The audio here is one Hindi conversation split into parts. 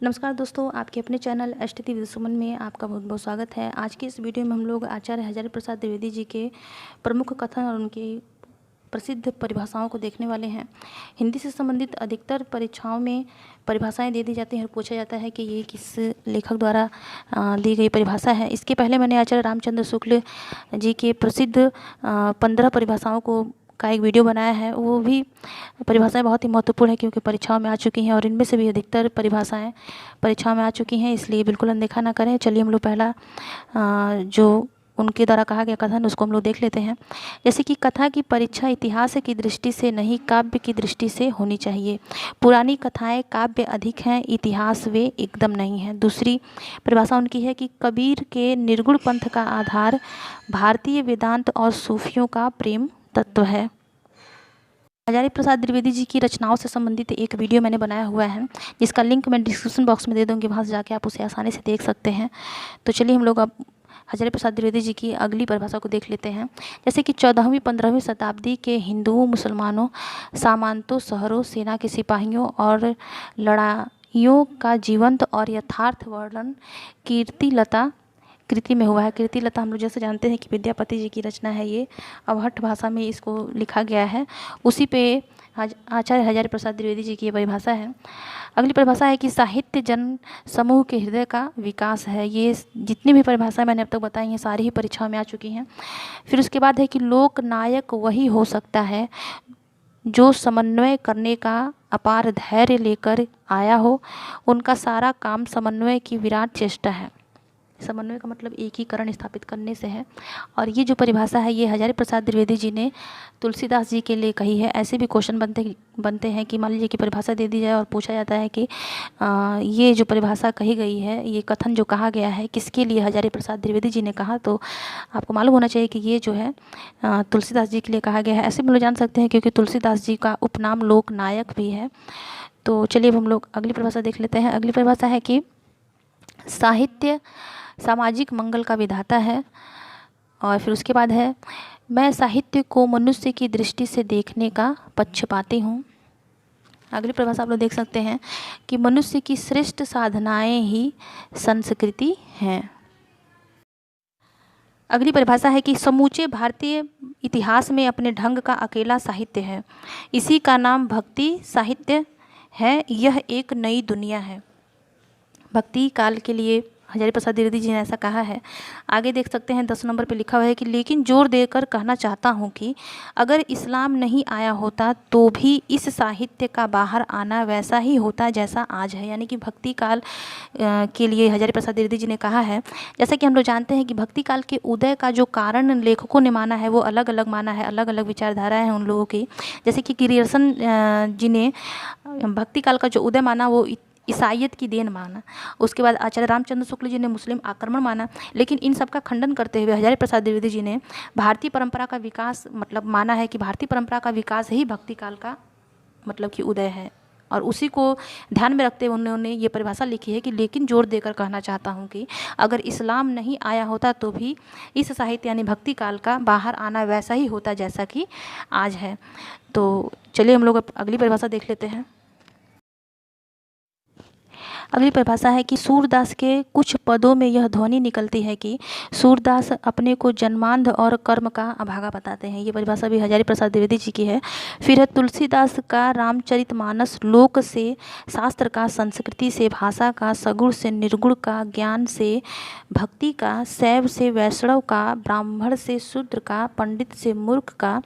नमस्कार दोस्तों, आपके अपने चैनल एसटीटी विद सुमन में आपका बहुत बहुत स्वागत है। आज की इस वीडियो में हम लोग आचार्य हजारी प्रसाद द्विवेदी जी के प्रमुख कथन और उनकी प्रसिद्ध परिभाषाओं को देखने वाले हैं। हिंदी से संबंधित अधिकतर परीक्षाओं में परिभाषाएं दे दी जाती हैं और पूछा जाता है कि ये किस लेखक द्वारा दी गई परिभाषा है। इसके पहले मैंने आचार्य रामचंद्र शुक्ल जी के प्रसिद्ध 15 परिभाषाओं का एक वीडियो बनाया है। वो भी परिभाषाएं बहुत ही महत्वपूर्ण है क्योंकि परीक्षाओं में आ चुकी हैं और इनमें से भी अधिकतर परिभाषाएं परीक्षाओं में आ चुकी हैं, इसलिए बिल्कुल अनदेखा ना करें। चलिए हम लोग पहला जो उनके द्वारा कहा गया कथन उसको हम लोग देख लेते हैं। जैसे कि कथा की परीक्षा इतिहास की दृष्टि से नहीं, काव्य की दृष्टि से होनी चाहिए। पुरानी कथाएं काव्य अधिक हैं, इतिहास वे एकदम नहीं हैं। दूसरी परिभाषा उनकी है कि कबीर के निर्गुण पंथ का आधार भारतीय वेदांत और सूफियों का प्रेम तत्व है। हजारी प्रसाद द्विवेदी जी की रचनाओं से संबंधित एक वीडियो मैंने बनाया हुआ है, जिसका लिंक मैं डिस्क्रिप्शन बॉक्स में दे दूँगी, वहाँ से जाके आप उसे आसानी से देख सकते हैं। तो चलिए हम लोग अब हजारी प्रसाद द्विवेदी जी की अगली परिभाषा को देख लेते हैं। जैसे कि 14वीं 15वीं शताब्दी के हिंदुओं, मुसलमानों, सामंतों, शहरों, सेना के सिपाहियों और लड़ाइयों का जीवंत और यथार्थ वर्णन कीर्तिलता कृति में हुआ है। कीर्तिलता हम लोग जैसे जानते हैं कि विद्यापति जी की रचना है, ये अवहट्ठ भाषा में इसको लिखा गया है। उसी पे आचार्य हजारी प्रसाद द्विवेदी जी की ये परिभाषा है। अगली परिभाषा है कि साहित्य जन समूह के हृदय का विकास है। ये जितनी भी परिभाषाएं मैंने अब तक बताई हैं सारी ही परीक्षाओं में आ चुकी हैं। फिर उसके बाद है कि लोक नायक वही हो सकता है जो समन्वय करने का अपार धैर्य लेकर आया हो। उनका सारा काम समन्वय की विराट चेष्टा है। समन्वय का मतलब एकीकरण स्थापित करने से है। और ये जो परिभाषा है ये हजारी प्रसाद द्विवेदी जी ने तुलसीदास जी के लिए कही है। ऐसे भी क्वेश्चन बनते हैं कि मान लीजिए कि परिभाषा दे दी जाए और पूछा जाता है कि ये जो परिभाषा कही गई है, ये कथन जो कहा गया है, किसके लिए हजारी प्रसाद द्विवेदी जी ने कहा, तो आपको मालूम होना चाहिए कि ये जो है तुलसीदास जी के लिए कहा गया है। ऐसे भी लोग जान सकते हैं क्योंकि तुलसीदास जी का उपनाम लोक नायक भी है। तो चलिए अब हम लोग अगली परिभाषा देख लेते हैं। अगली परिभाषा है कि साहित्य सामाजिक मंगल का विधाता है। और फिर उसके बाद है, मैं साहित्य को मनुष्य की दृष्टि से देखने का पक्षपाती हूँ। अगली परिभाषा आप लोग देख सकते हैं कि मनुष्य की श्रेष्ठ साधनाएं ही संस्कृति हैं। अगली परिभाषा है कि समूचे भारतीय इतिहास में अपने ढंग का अकेला साहित्य है। इसी का नाम भक्ति साहित्य है। यह एक नई दुनिया है। भक्ति काल के लिए हजारी प्रसाद द्विवेदी जी ने ऐसा कहा है। आगे देख सकते हैं 10 नंबर पे लिखा हुआ है कि लेकिन जोर देकर कहना चाहता हूँ कि अगर इस्लाम नहीं आया होता तो भी इस साहित्य का बाहर आना वैसा ही होता जैसा आज है। यानी कि भक्ति काल के लिए हजारी प्रसाद द्विवेदी जी ने कहा है। जैसा कि हम लोग जानते हैं कि भक्ति काल के उदय का जो कारण लेखकों ने माना है वो अलग अलग माना है, अलग अलग विचारधारा है उन लोगों की। जैसे कि ग्रियर्सन जी ने भक्ति काल का जो उदय माना वो ईसाइयत की देन माना। उसके बाद आचार्य रामचंद्र शुक्ल जी ने मुस्लिम आक्रमण माना। लेकिन इन सब का खंडन करते हुए हजारी प्रसाद द्विवेदी जी ने भारतीय परंपरा का विकास मतलब माना है कि भारतीय परंपरा का विकास ही भक्ति काल का मतलब कि उदय है। और उसी को ध्यान में रखते हुए उन्होंने ये परिभाषा लिखी है कि लेकिन जोर देकर कहना चाहता हूँ कि अगर इस्लाम नहीं आया होता तो भी इस साहित्य यानी भक्ति काल का बाहर आना वैसा ही होता जैसा कि आज है। तो चलिए हम लोग अगली परिभाषा देख लेते हैं। अगली परिभाषा है कि सूरदास के कुछ पदों में यह ध्वनि निकलती है कि सूरदास अपने को जन्मांध और कर्म का अभागा बताते हैं। ये परिभाषा भी हजारी प्रसाद द्विवेदी जी की है। फिर है तुलसीदास का रामचरितमानस लोक से, शास्त्र का, संस्कृति से, भाषा का, सगुण से निर्गुण का, ज्ञान से भक्ति का, शैव से वैष्णव का, ब्राह्मण से शूद्र का, पंडित से मूर्ख का,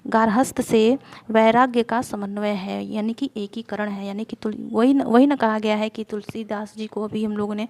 गार्हस्थ से वैराग्य का समन्वय है। यानी कि एकीकरण है। यानी कि वही न कहा गया है कि तुलसीदास जी को अभी हम लोगों ने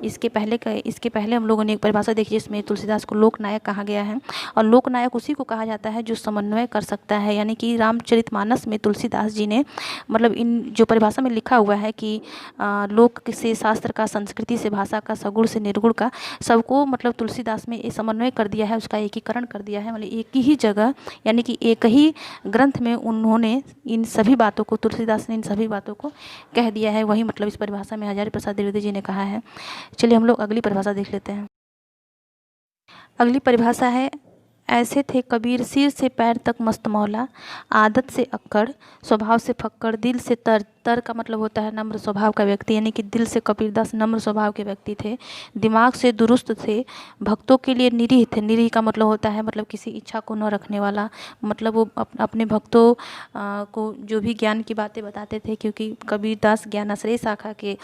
इसके पहले हम लोगों ने एक परिभाषा देखी जिसमें तुलसीदास को लोकनायक कहा गया है। और लोकनायक उसी को कहा जाता है जो समन्वय कर सकता है। यानी कि रामचरितमानस में तुलसीदास जी ने मतलब इन जो परिभाषा में लिखा हुआ है कि लोक से, शास्त्र का, संस्कृति से, भाषा का, सगुण से निर्गुण का, सबको मतलब तुलसीदास में समन्वय कर दिया है, उसका एकीकरण कर दिया है। मतलब एक ही जगह यानी कि एक ही ग्रंथ में उन्होंने इन सभी बातों को, तुलसीदास ने इन सभी बातों को कह दिया है। वही मतलब इस परिभाषा में हजारी प्रसाद द्विवेदी जी ने कहा है। चलिए हम लोग अगली परिभाषा देख लेते हैं। अगली परिभाषा है ऐसे थे कबीर सिर से पैर तक मस्त मौला, आदत से अक्कड़, स्वभाव से फक्कड़, दिल से तर। तर का मतलब होता है नम्र स्वभाव का व्यक्ति, यानी कि दिल से कबीरदास नम्र स्वभाव के व्यक्ति थे। दिमाग से दुरुस्त थे, भक्तों के लिए निरीह थे। निरीह का मतलब होता है मतलब किसी इच्छा को न रखने वाला, मतलब वो अपने भक्तों को जो भी ज्ञान की बातें बताते थे, क्योंकि कबीरदास ज्ञानाश्रय शाखा के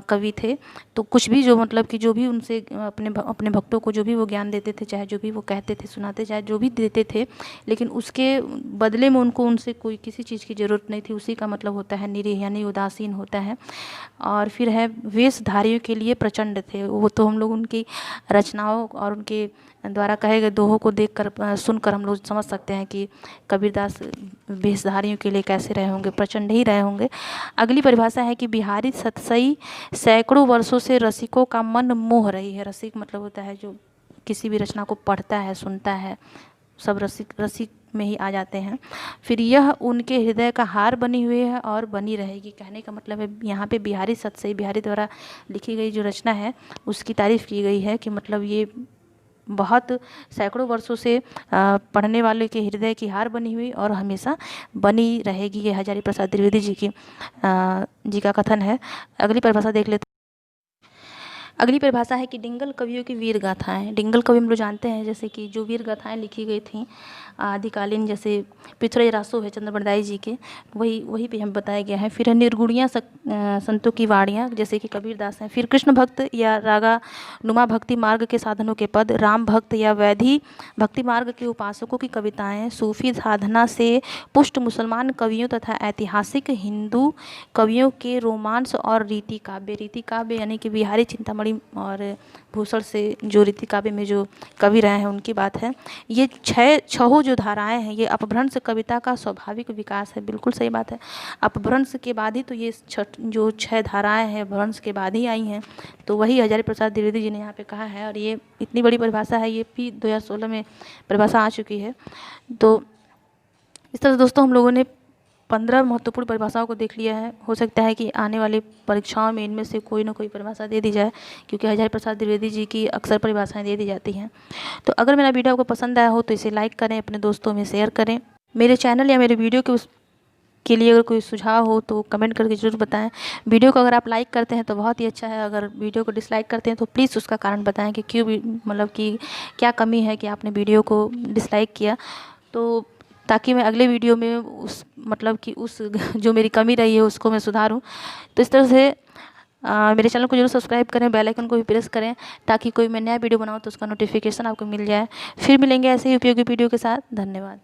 कवि थे। तो कुछ भी जो मतलब कि जो भी उनसे अपने भक्तों को जो भी वो ज्ञान देते थे, चाहे जो भी वो कहते थे सुनाते, चाहे जो भी देते थे, लेकिन उसके बदले में उनको उनसे कोई किसी चीज़ की ज़रूरत नहीं थी। उसी का मतलब होता है निरीह, यानी उदासीन होता है। और फिर है वेशधारियों के लिए प्रचंड थे। वो तो हम लोग उनकी रचनाओं और उनके द्वारा कहे गए दोहों को देखकर सुनकर हम लोग समझ सकते हैं कि कबीरदास वेशधारियों के लिए कैसे रहे होंगे, प्रचंड ही रहे होंगे। अगली परिभाषा है कि बिहारी सतसई सैकड़ों वर्षों से रसिकों का मन मोह रही है। रसिक मतलब होता है जो किसी भी रचना को पढ़ता है, सुनता है, सब रसिक में ही आ जाते हैं। फिर यह उनके हृदय का हार बनी हुई है और बनी रहेगी। कहने का मतलब है यहाँ पे बिहारी सतसई, बिहारी द्वारा लिखी गई जो रचना है उसकी तारीफ़ की गई है कि मतलब ये बहुत सैकड़ों वर्षों से पढ़ने वाले के हृदय की हार बनी हुई और हमेशा बनी रहेगी। ये हजारी प्रसाद द्विवेदी जी का कथन है। अगली परिभाषा देख लेते हैं। अगली परिभाषा है कि डिंगल कवियों की वीर गाथाएँ। डिंगल कवि हम लोग जानते हैं जैसे कि जो वीर गाथाएँ लिखी गई थीं आदिकालीन, जैसे पृथ्वी रासो है चंद्रबरदाई जी के, वही पे हम बताया गया है। फिर है निर्गुणियाँ संतों की वाणियाँ जैसे कि कबीरदास हैं। फिर कृष्ण भक्त या रागा नुमा भक्ति मार्ग के साधनों के पद, राम भक्त या वैधि भक्ति मार्ग के उपासकों की कविताएँ, सूफी साधना से पुष्ट मुसलमान कवियों तथा ऐतिहासिक हिंदू कवियों के रोमांस और रीति काव्य। रीति काव्य यानी कि बिहारी चिंतामणि और भूषण से जो रीति काव्य में जो कवि रहे हैं उनकी बात है। ये छहों जो धाराएं हैं ये अपभ्रंश कविता का स्वाभाविक विकास है। बिल्कुल सही बात है, अपभ्रंश के बाद ही तो ये जो 6 धाराएं हैं भ्रंश के बाद ही आई हैं। तो वही हजारी प्रसाद द्विवेदी जी ने यहाँ पे कहा है और ये इतनी बड़ी परिभाषा है, ये भी 2016 में परिभाषा आ चुकी है। तो इस तरह से दोस्तों हम लोगों ने 15 महत्वपूर्ण परिभाषाओं को देख लिया है। हो सकता है कि आने वाली परीक्षाओं में इनमें से कोई ना कोई परिभाषा दे दी जाए, क्योंकि हजारी प्रसाद द्विवेदी जी की अक्सर परिभाषाएं दे दी जाती हैं। तो अगर मेरा वीडियो आपको पसंद आया हो तो इसे लाइक करें, अपने दोस्तों में शेयर करें। मेरे चैनल या मेरे वीडियो के लिए अगर कोई सुझाव हो तो कमेंट करके ज़रूर बताएं। वीडियो को अगर आप लाइक करते हैं तो बहुत ही अच्छा है, अगर वीडियो को डिसलाइक करते हैं तो प्लीज़ उसका कारण बताएं कि क्यों, मतलब कि क्या कमी है कि आपने वीडियो को डिसलाइक किया, तो ताकि मैं अगले वीडियो में उस मतलब कि उस जो मेरी कमी रही है उसको मैं सुधारूं। तो इस तरह से मेरे चैनल को जरूर सब्सक्राइब करें, बेल आइकन को भी प्रेस करें ताकि कोई मैं नया वीडियो बनाऊं तो उसका नोटिफिकेशन आपको मिल जाए। फिर मिलेंगे ऐसे ही उपयोगी वीडियो के साथ। धन्यवाद।